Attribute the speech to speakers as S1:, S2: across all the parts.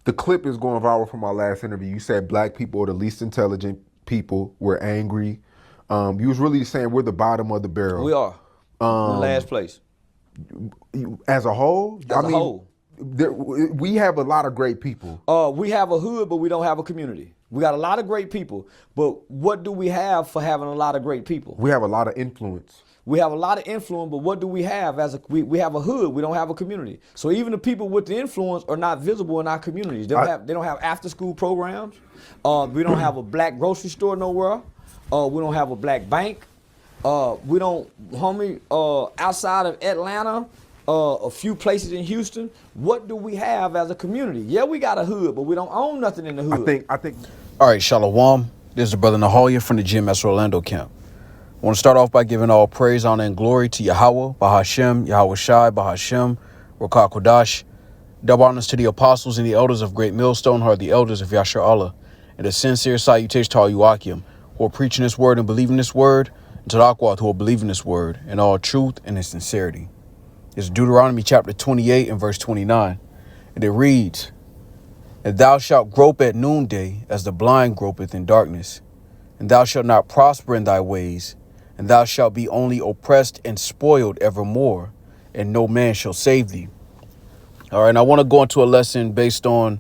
S1: The clip is going viral from our last interview. You said black people are the least intelligent people. We're angry. You was really saying we're the bottom of the
S2: We
S1: barrel.
S2: are. We're in last place.
S1: As a whole,
S2: As a whole.
S1: we have a lot of great people.
S2: We have a hood, but we don't have a community. We got a lot of great people, but what do we have for having a lot of great people?
S1: We have a lot of influence.
S2: We have a lot of influence, but what do we have we have a hood, we don't have a community. So even the people with the influence are not visible in our communities. They don't have after school programs. We don't have a black grocery store nowhere. We don't have a black bank. We don't, outside of Atlanta, a few places in Houston, what do we have as a community? Yeah, we got a hood, but we don't own nothing in the hood.
S1: I think.
S3: All right, Shalom. This is the brother Nahalia from the GMS Orlando camp. I want to start off by giving all praise, honor, and glory to Yahweh, Bahashem, Yahweh Shai, Bahashem, Rakah Kodash. Double honors to the apostles and the elders of Great Millstone, who are the elders of Yashar Allah, and a sincere salutation to all you Akim, who are preaching this word and believing this word, and to the Akwat, who are believing this word in all truth and in sincerity. It's Deuteronomy chapter 28 and verse 29, and it reads, "And thou shalt grope at noonday as the blind gropeth in darkness, and thou shalt not prosper in thy ways, and thou shalt be only oppressed and spoiled evermore, and no man shall save thee." All right, and I want to go into a lesson based on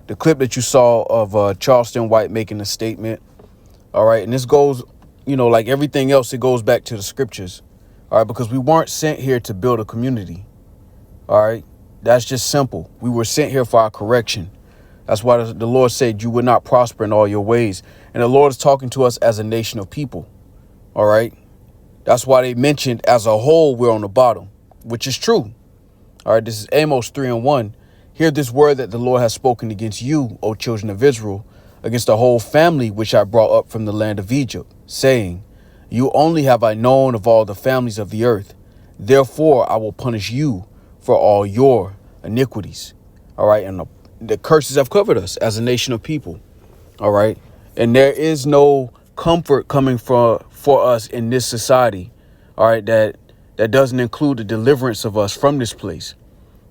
S3: the clip that you saw of Charleston White making a statement. All right, and this goes, like everything else, it goes back to the scriptures. All right, because we weren't sent here to build a community. All right, that's just simple. We were sent here for our correction. That's why the Lord said you would not prosper in all your ways. And the Lord is talking to us as a nation of people. All right. That's why they mentioned as a whole, we're on the bottom, which is true. All right. This is Amos 3:1. Hear this word that the Lord has spoken against you, O children of Israel, against the whole family which I brought up from the land of Egypt, saying, you only have I known of all the families of the earth. Therefore, I will punish you for all your iniquities. All right. And the curses have covered us as a nation of people. All right. And there is no comfort coming for us in this society. All right. That doesn't include the deliverance of us from this place.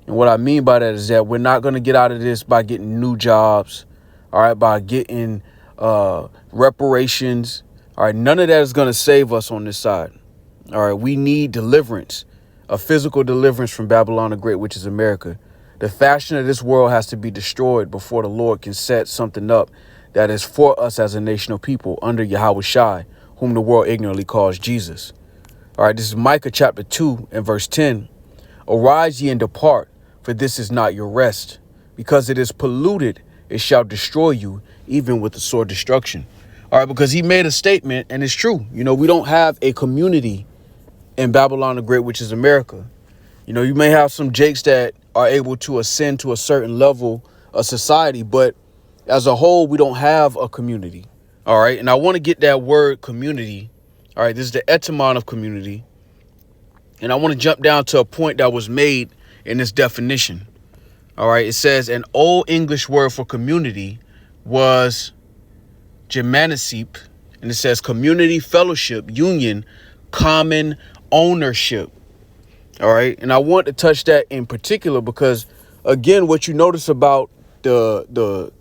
S3: And what I mean by that is that we're not going to get out of this by getting new jobs. All right. By getting reparations. All right. None of that is going to save us on this side. All right. We need deliverance, a physical deliverance from Babylon the Great, which is America. The fashion of this world has to be destroyed before the Lord can set something up that is for us as a nation of people under Yahweh Shai, whom the world ignorantly calls Jesus. All right, this is Micah chapter 2 and verse 10. Arise ye and depart, for this is not your rest. Because it is polluted, it shall destroy you, even with the sword destruction. All right, because he made a statement, and it's true. We don't have a community in Babylon the Great, which is America. You may have some jakes that are able to ascend to a certain level of society, but as a whole, we don't have a community. All right. And I want to get that word community. All right. This is the etymon of community. And I want to jump down to a point that was made in this definition. All right. It says an old English word for community was Germanicep. And it says community, fellowship, union, common ownership. All right. And I want to touch that in particular because, again, what you notice about the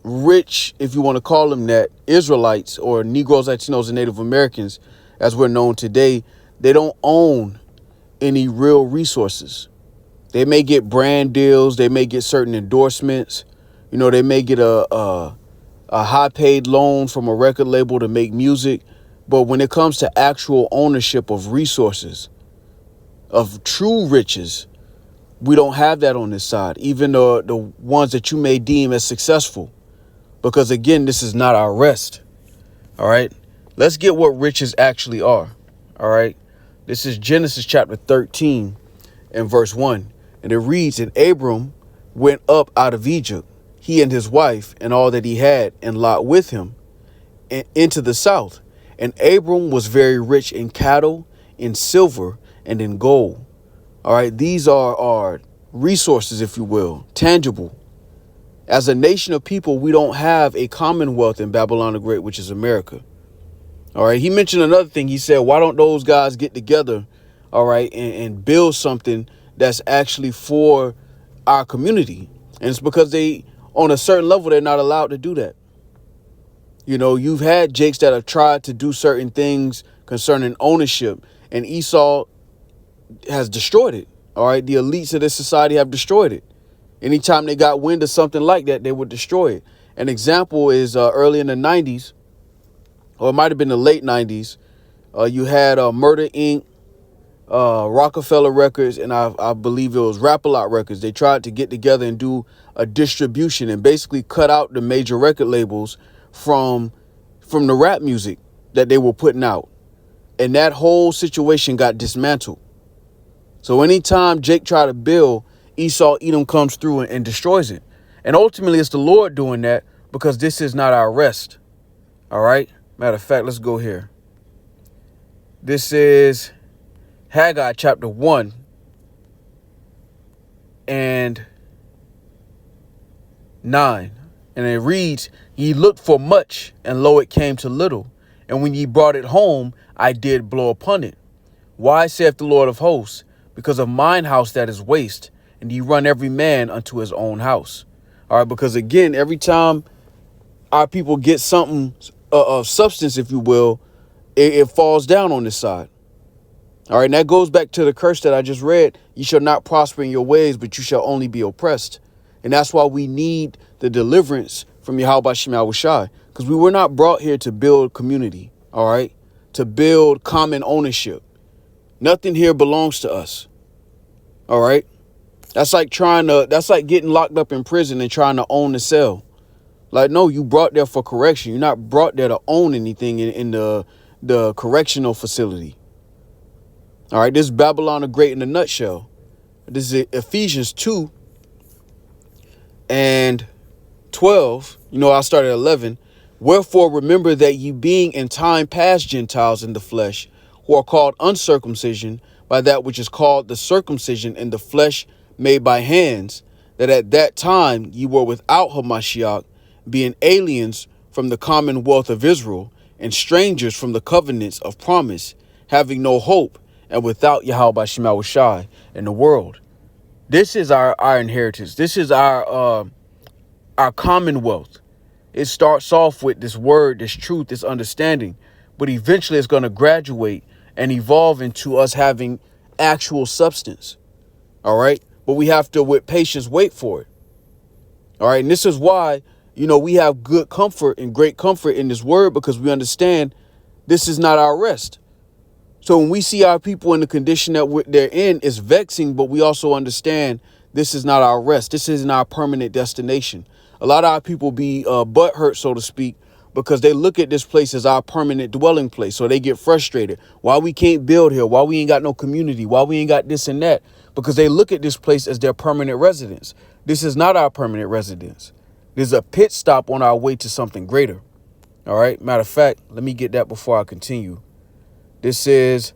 S3: rich, if you want to call them that, Israelites or Negroes, Latinos, and Native Americans, as we're known today, they don't own any real resources. They may get brand deals. They may get certain endorsements. They may get a high paid loan from a record label to make music. But when it comes to actual ownership of resources, of true riches, we don't have that on this side, even the ones that you may deem as successful. Because, again, this is not our rest. All right. Let's get what riches actually are. All right. This is Genesis chapter 13 and verse 1. And it reads, and Abram went up out of Egypt, he and his wife and all that he had, and Lot with him, into the south. And Abram was very rich in cattle, in silver, and in gold. All right. These are resources, if you will, tangible. As a nation of people, we don't have a commonwealth in Babylon the Great, which is America. All right. He mentioned another thing. He said, why don't those guys get together, all right, and build something that's actually for our community? And it's because on a certain level, they're not allowed to do that. You know, you've had Jakes that have tried to do certain things concerning ownership, and Esau has destroyed it. All right. The elites of this society have destroyed it. Anytime they got wind of something like that, they would destroy it. An example is early in the 90s, or it might have been the late 90s. You had Murder Inc., Rockefeller Records, and I believe it was Rap-A-Lot Records. They tried to get together and do a distribution and basically cut out the major record labels from the rap music that they were putting out. And that whole situation got dismantled. So anytime Jake tried to build, Esau Edom comes through and destroys it. And ultimately, it's the Lord doing that because this is not our rest. All right. Matter of fact, let's go here. This is Haggai chapter 1 and 9. And it reads, "Ye looked for much, and lo, it came to little. And when ye brought it home, I did blow upon it. Why, saith the Lord of hosts? Because of mine house that is waste, and ye run every man unto his own house." All right, because again, every time our people get something of substance, if you will, it falls down on this side. All right, and that goes back to the curse that I just read. "You shall not prosper in your ways, but you shall only be oppressed." And that's why we need the deliverance from Yahweh Shem Yahushai, because we were not brought here to build community, all right, to build common ownership. Nothing here belongs to us. All right. That's like getting locked up in prison and trying to own the cell. Like, no, you brought there for correction. You're not brought there to own anything in the correctional facility. All right. This is Babylon the Great in a nutshell. This is Ephesians 2 and 12. You know, I started at 11. "Wherefore remember that ye being in time past Gentiles in the flesh, who are called uncircumcision by that which is called the circumcision in the flesh made by hands, that at that time ye were without Hamashiach, being aliens from the commonwealth of Israel, and strangers from the covenants of promise, having no hope, and without Yahweh Shem Yahushai in the world." This is our inheritance. This is our commonwealth. It starts off with this word, this truth, this understanding, but eventually it's going to graduate and evolve into us having actual substance. All right. But we have to, with patience, wait for it. All right. And this is why, you know, we have good comfort and great comfort in this word, because we understand this is not our rest. So when we see our people in the condition that they're in, it's vexing, but we also understand this is not our rest. This isn't our permanent destination. A lot of our people be butthurt, so to speak, because they look at this place as our permanent dwelling place. So they get frustrated. Why we can't build here? Why we ain't got no community? Why we ain't got this and that? Because they look at this place as their permanent residence. This is not our permanent residence. There's a pit stop on our way to something greater. All right. Matter of fact, let me get that before I continue. This is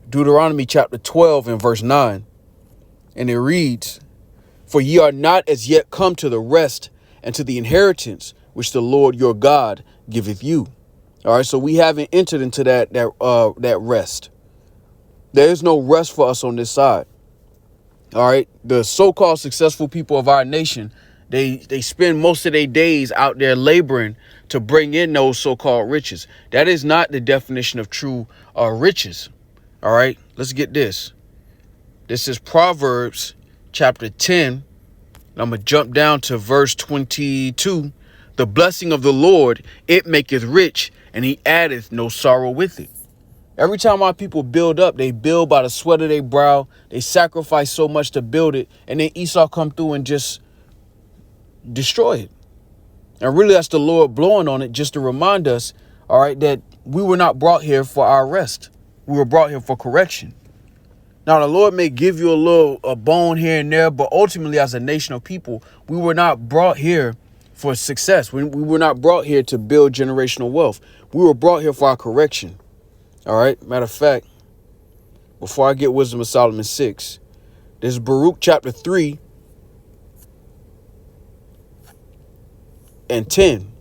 S3: Deuteronomy chapter 12 and verse 9. And it reads, "For ye are not as yet come to the rest and to the inheritance which the Lord your God giveth you." All right. So we haven't entered into that rest. There is no rest for us on this side. All right. The so-called successful people of our nation, they spend most of their days out there laboring to bring in those so-called riches. That is not the definition of true riches. All right. Let's get this. This is Proverbs chapter 10. I'm going to jump down to verse 22. "The blessing of the Lord, it maketh rich, and he addeth no sorrow with it." Every time our people build up, they build by the sweat of their brow. They sacrifice so much to build it. And then Esau come through and just destroy it. And really, that's the Lord blowing on it just to remind us, all right, that we were not brought here for our rest. We were brought here for correction. Now, the Lord may give you a bone here and there, but ultimately, as a nation of people, we were not brought here for success. We were not brought here to build generational wealth. We were brought here for our correction. All right. Matter of fact, before I get Wisdom of Solomon 6, there's Baruch chapter 3 and 10.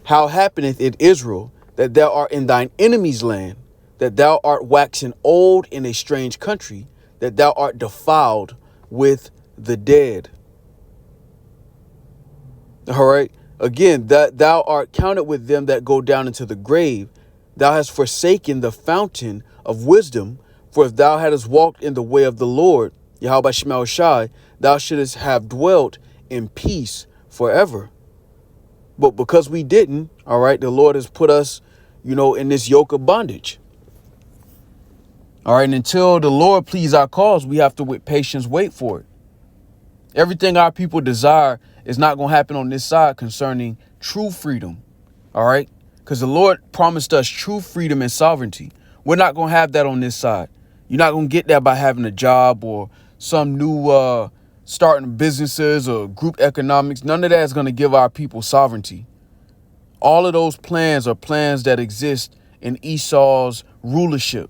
S3: "How happeneth it, Israel, that thou art in thine enemy's land, that thou art waxen old in a strange country, that thou art defiled with the dead?" All right. Again, that thou art counted with them that go down into the grave. Thou hast forsaken the fountain of wisdom. For if thou hadst walked in the way of the Lord, Yahweh Shema Shai, thou shouldst have dwelt in peace forever. But because we didn't, all right, the Lord has put us, in this yoke of bondage. All right. And until the Lord please our cause, we have to with patience wait for it. Everything our people desire is not going to happen on this side concerning true freedom. All right. Because the Lord promised us true freedom and sovereignty. We're not going to have that on this side. You're not going to get that by having a job or some new starting businesses or group economics. None of that is going to give our people sovereignty. All of those plans are plans that exist in Esau's rulership.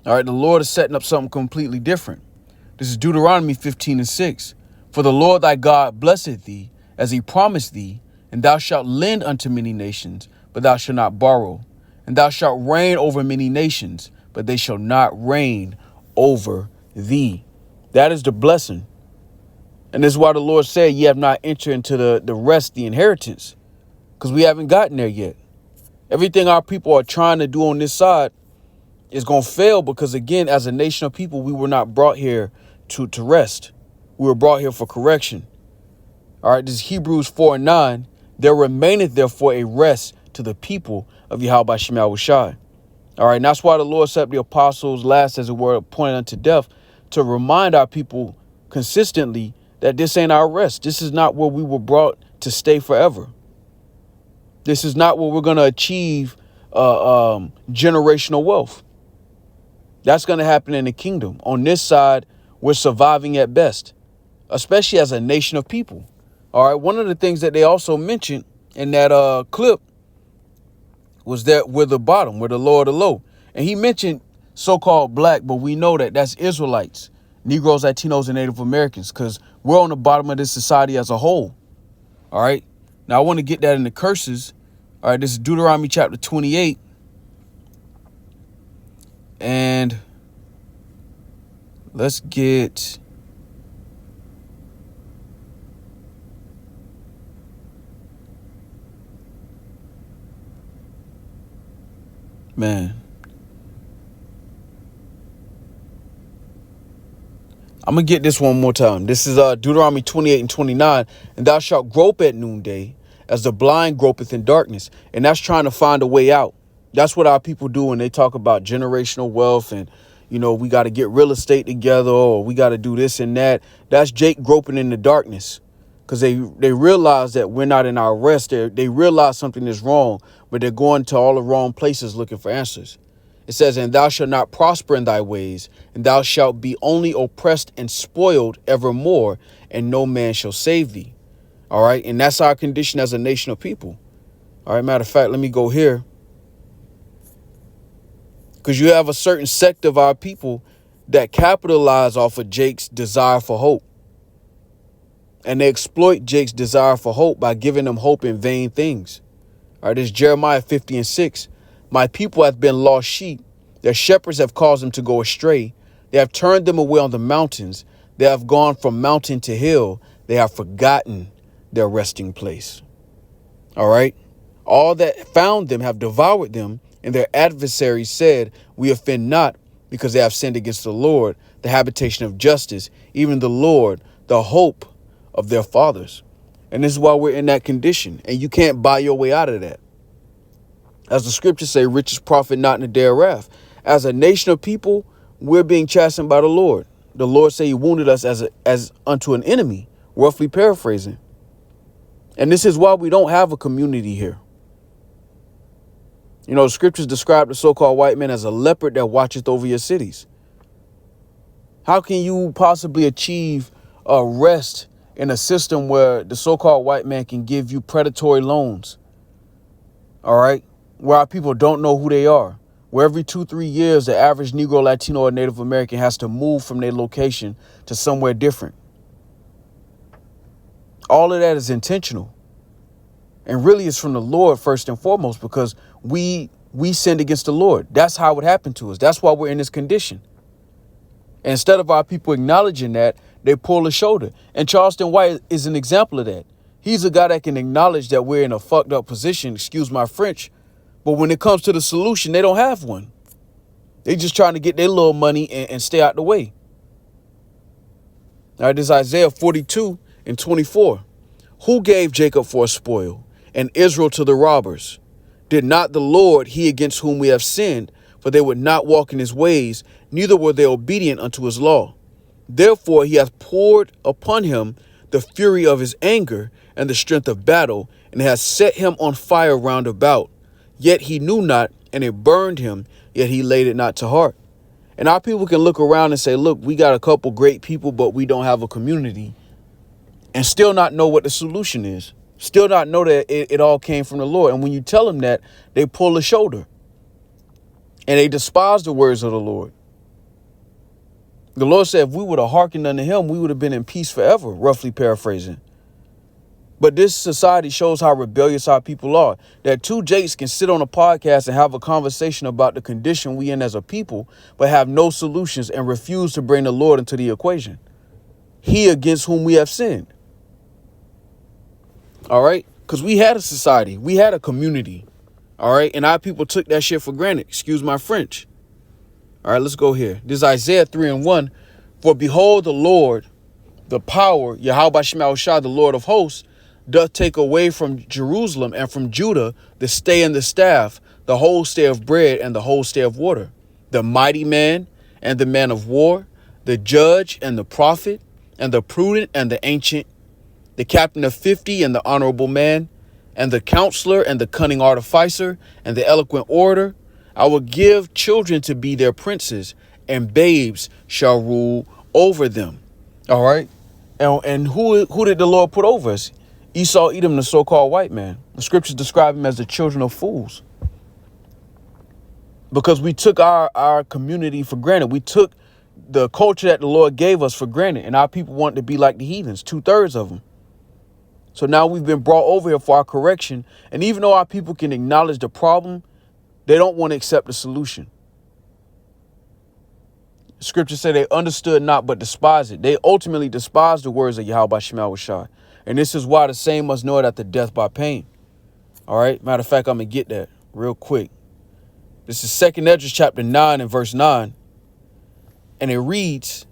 S3: All right. The Lord is setting up something completely different. This is Deuteronomy 15:6. For the Lord thy God blesseth thee, as he promised thee, and thou shalt lend unto many nations, but thou shalt not borrow. And thou shalt reign over many nations, but they shall not reign over thee. That is the blessing. And this is why the Lord said, ye have not entered into the rest, the inheritance, because we haven't gotten there yet. Everything our people are trying to do on this side is going to fail because, again, as a nation of people, we were not brought here to rest. We were brought here for correction. All right, this is Hebrews 4:9. There remaineth therefore a rest to the people of Yahweh Shema Shai. All right, and that's why the Lord set up the apostles last, as it were, appointed unto death, to remind our people consistently that this ain't our rest. This is not where we were brought to stay forever. This is not where we're going to achieve generational wealth. That's going to happen in the kingdom. On this side, we're surviving at best, especially as a nation of people. All right. One of the things that they also mentioned in that clip was that we're the bottom, we're the low of the low. And he mentioned so-called black, but we know that that's Israelites, Negroes, Latinos, and Native Americans, because we're on the bottom of this society as a whole. All right. Now, I want to get that in the curses. All right. This is Deuteronomy chapter 28. And let's get I'm gonna get this one more time. This is Deuteronomy 28:29. And thou shalt grope at noonday as the blind gropeth in darkness. And that's trying to find a way out. That's what our people do when they talk about generational wealth and, we got to get real estate together or we got to do this and that. That's Jake groping in the darkness because they realize that we're not in our rest. They realize something is wrong, but they're going to all the wrong places looking for answers. It says, and thou shalt not prosper in thy ways, and thou shalt be only oppressed and spoiled evermore, and no man shall save thee. All right. And that's our condition as a nation of people. All right. Matter of fact, let me go here. Because you have a certain sect of our people that capitalize off of Jake's desire for hope. And they exploit Jake's desire for hope by giving them hope in vain things. All right, this is Jeremiah 50:6. My people have been lost sheep. Their shepherds have caused them to go astray. They have turned them away on the mountains. They have gone from mountain to hill. They have forgotten their resting place. All right. All that found them have devoured them. And their adversaries said, we offend not, because they have sinned against the Lord, the habitation of justice, even the Lord, the hope of their fathers. And this is why we're in that condition. And you can't buy your way out of that. As the scriptures say, riches profit not in the day of wrath. As a nation of people, we're being chastened by the Lord. The Lord say he wounded us as unto an enemy, roughly paraphrasing. And this is why we don't have a community here. The scriptures describe the so-called white man as a leopard that watcheth over your cities. How can you possibly achieve a rest in a system where the so-called white man can give you predatory loans? All right. Where our people don't know who they are. Where every 2-3 years, the average Negro, Latino, or Native American has to move from their location to somewhere different. All of that is intentional. And really it's from the Lord first and foremost, because we sinned against the Lord. That's how it happened to us. That's why we're in this condition. And instead of our people acknowledging that, they pull a shoulder. And Charleston White is an example of that. He's a guy that can acknowledge that we're in a fucked up position, excuse my French. But when it comes to the solution, they don't have one. They just trying to get their little money and stay out the way. All right, this is Isaiah 42 and 24. Who gave Jacob for a spoil and Israel to the robbers? Did not the Lord, he against whom we have sinned, for they would not walk in his ways, neither were they obedient unto his law. Therefore he hath poured upon him the fury of his anger and the strength of battle, and has set him on fire round about. Yet he knew not, and it burned him, yet he laid it not to heart. And our people can look around and say, look, we got a couple great people, but we don't have a community, and still not know what the solution is. Still not know that it all came from the Lord. And when you tell them that, they pull a shoulder. And they despise the words of the Lord. The Lord said if we would have hearkened unto him, we would have been in peace forever, roughly paraphrasing. But this society shows how rebellious our people are. That two Jakes can sit on a podcast and have a conversation about the condition we in as a people, but have no solutions and refuse to bring the Lord into the equation. He against whom we have sinned. All right? Because we had a society. We had a community. All right? And our people took that shit for granted. Excuse my French. All right, let's go here. This is Isaiah 3 and 1. For behold, the Lord, the power, Yahweh Shema Shah, the Lord of hosts, doth take away from Jerusalem and from Judah the stay and the staff, the whole stay of bread and the whole stay of water, the mighty man and the man of war, the judge and the prophet, and the prudent and the ancient, the captain of 50 and the honorable man, and the counselor and the cunning artificer, and the eloquent orator. I will give children to be their princes, and babes shall rule over them. All right. And who did the Lord put over us? Esau, Edom, the so-called white man. The scriptures describe him as the children of fools. Because we took our community for granted. We took the culture that the Lord gave us for granted. And our people want to be like the heathens, 2/3 of them. So now we've been brought over here for our correction. And even though our people can acknowledge the problem, they don't want to accept the solution. Scripture say they understood not, but despised it. They ultimately despised the words of Yahweh Shema Shai. And this is why the same must know it after death by pain. All right. Matter of fact, I'm going to get that real quick. This is 2nd Esdras chapter 9 and verse 9. And it reads,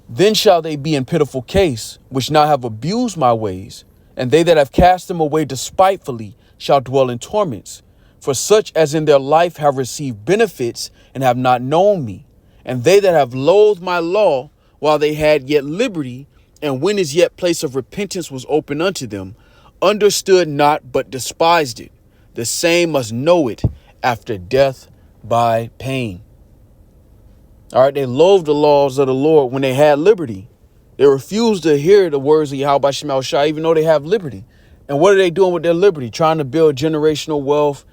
S3: then shall they be in pitiful case, which now have abused my ways, and they that have cast them away despitefully shall dwell in torments. For such as in their life have received benefits and have not known me, and they that have loathed my law while they had yet liberty, and when as yet place of repentance was open unto them, understood not but despised it. The same must know it after death by pain. All right, they loathed the laws of the Lord when they had liberty. They refused to hear the words of Yahweh Shema Shai, even though they have liberty. And what are they doing with their liberty? Trying to build generational wealth.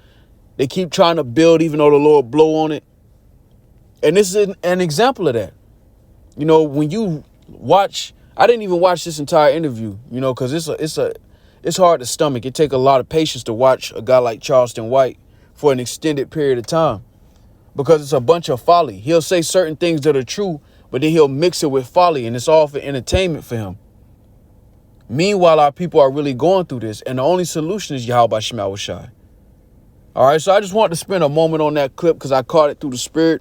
S3: They keep trying to build even though the Lord blow on it. And this is an example of that. You know, when you watch, I didn't even watch this entire interview, you know, because it's hard to stomach. It takes a lot of patience to watch a guy like Charleston White for an extended period of time, because it's a bunch of folly. He'll say certain things that are true, but then he'll mix it with folly, and it's all for entertainment for him. Meanwhile, our people are really going through this, and the only solution is Yahweh Shema Shai. All right, so I just wanted to spend a moment on that clip because I caught it through the spirit.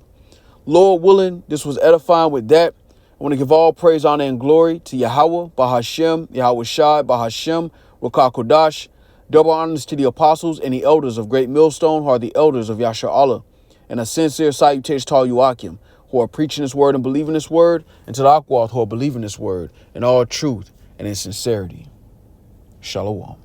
S3: Lord willing, this was edifying with that. I want to give all praise, honor, and glory to Yahweh, Bahashem, Yahweh Shai, Bahashem, Rakah Kodash. Double honors to the apostles and the elders of Great Millstone, who are the elders of Yasha Allah. And a sincere salutation to all you Akim, who are preaching this word and believing this word, and to the Akwath, who are believing this word in all truth and in sincerity. Shalom.